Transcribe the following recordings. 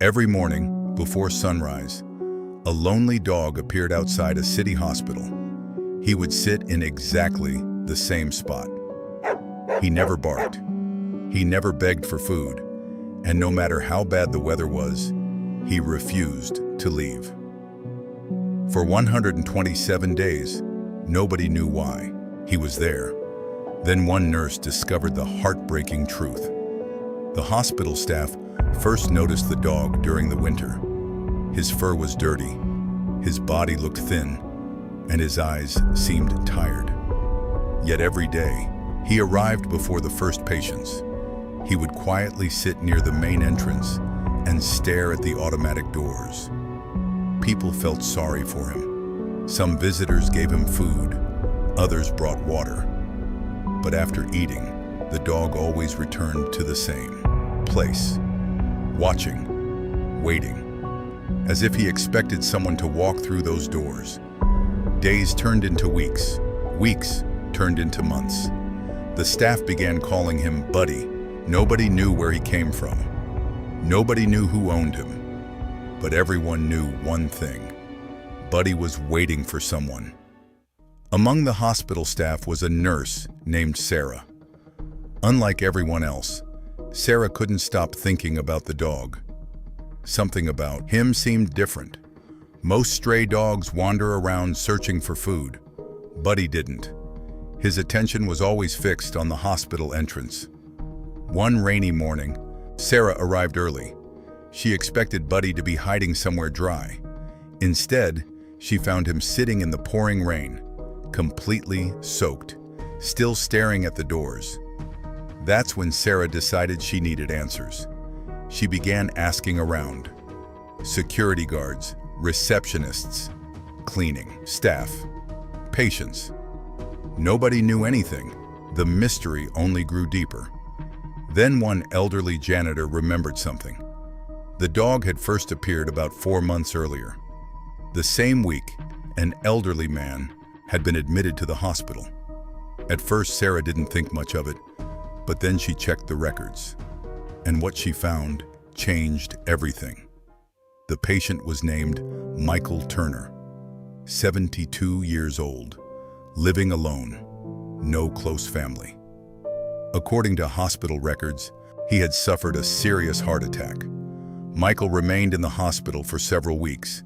Every morning, before sunrise, a lonely dog appeared outside a city hospital. He would sit in exactly the same spot. He never barked. He never begged for food. And no matter how bad the weather was, he refused to leave. For 127 days, nobody knew why. He was there. Then one nurse discovered the heartbreaking truth. The hospital staff first noticed the dog during the winter. His fur was dirty, his body looked thin, and his eyes seemed tired. Yet every day, he arrived before the first patients. He would quietly sit near the main entrance and stare at the automatic doors. People felt sorry for him. Some visitors gave him food, others brought water. But after eating, the dog always returned to the same place, watching, waiting, as if he expected someone to walk through those doors. Days turned into weeks, weeks turned into months. The staff began calling him Buddy. Nobody knew where he came from. Nobody knew who owned him. But everyone knew one thing. Buddy was waiting for someone. Among the hospital staff was a nurse named Sarah. Unlike everyone else, Sarah couldn't stop thinking about the dog. Something about him seemed different. Most stray dogs wander around searching for food. Buddy didn't. His attention was always fixed on the hospital entrance. One rainy morning, Sarah arrived early. She expected Buddy to be hiding somewhere dry. Instead, she found him sitting in the pouring rain, completely soaked, still staring at the doors. That's when Sarah decided she needed answers. She began asking around. Security guards, receptionists, cleaning, staff, patients. Nobody knew anything. The mystery only grew deeper. Then one elderly janitor remembered something. The dog had first appeared about 4 months earlier. The same week, an elderly man had been admitted to the hospital. At first, Sarah didn't think much of it, but then she checked the records. And what she found changed everything. The patient was named Michael Turner, 72 years old, living alone, no close family. According to hospital records, he had suffered a serious heart attack. Michael remained in the hospital for several weeks,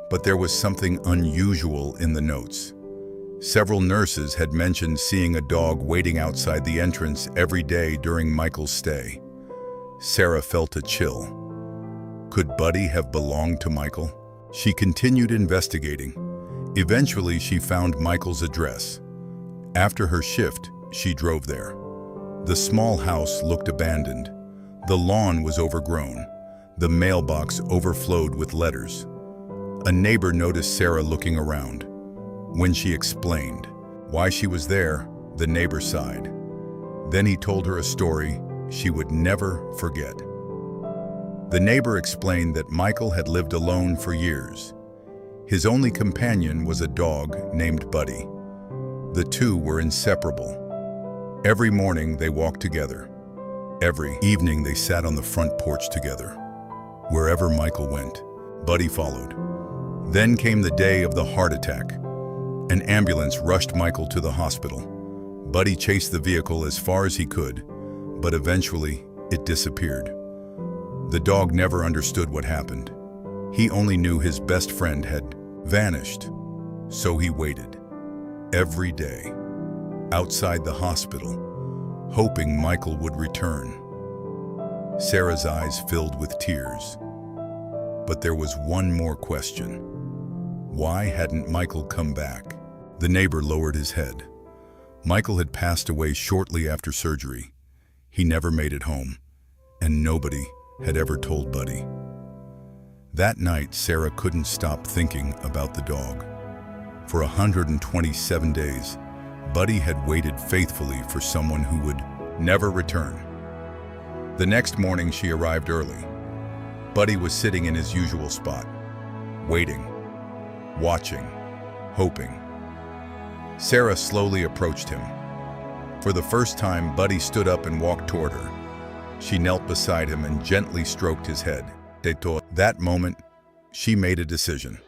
but there was something unusual in the notes. Several nurses had mentioned seeing a dog waiting outside the entrance every day during Michael's stay. Sarah felt a chill. Could Buddy have belonged to Michael? She continued investigating. Eventually, she found Michael's address. After her shift, she drove there. The small house looked abandoned. The lawn was overgrown. The mailbox overflowed with letters. A neighbor noticed Sarah looking around. When she explained why she was there, the neighbor sighed. Then he told her a story she would never forget. The neighbor explained that Michael had lived alone for years. His only companion was a dog named Buddy. The two were inseparable. Every morning they walked together. Every evening they sat on the front porch together. Wherever Michael went, Buddy followed. Then came the day of the heart attack. An ambulance rushed Michael to the hospital. Buddy chased the vehicle as far as he could, but eventually it disappeared. The dog never understood what happened. He only knew his best friend had vanished. So he waited, every day, outside the hospital, hoping Michael would return. Sarah's eyes filled with tears. But there was one more question. Why hadn't Michael come back? The neighbor lowered his head. Michael had passed away shortly after surgery. He never made it home, and nobody had ever told Buddy. That night, Sarah couldn't stop thinking about the dog. For 127 days, Buddy had waited faithfully for someone who would never return. The next morning, she arrived early. Buddy was sitting in his usual spot, waiting, watching, hoping. Sarah slowly approached him. For the first time, Buddy stood up and walked toward her. She knelt beside him and gently stroked his head. That moment, she made a decision.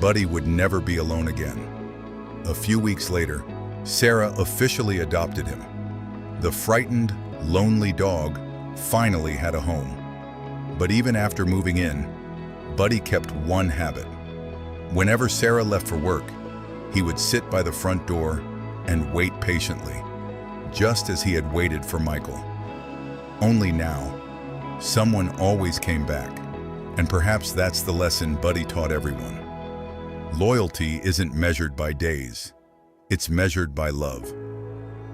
Buddy would never be alone again. A few weeks later, Sarah officially adopted him. The frightened, lonely dog finally had a home. But even after moving in, Buddy kept one habit. Whenever Sarah left for work, he would sit by the front door and wait patiently, just as he had waited for Michael. Only now, someone always came back, and perhaps that's the lesson Buddy taught everyone. Loyalty isn't measured by days, it's measured by love.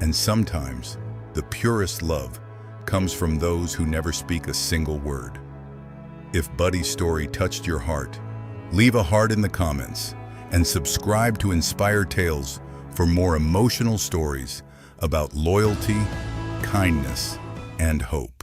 And sometimes, the purest love comes from those who never speak a single word. If Buddy's story touched your heart, leave a heart in the comments and subscribe to Inspire Tales for more emotional stories about loyalty, kindness, and hope.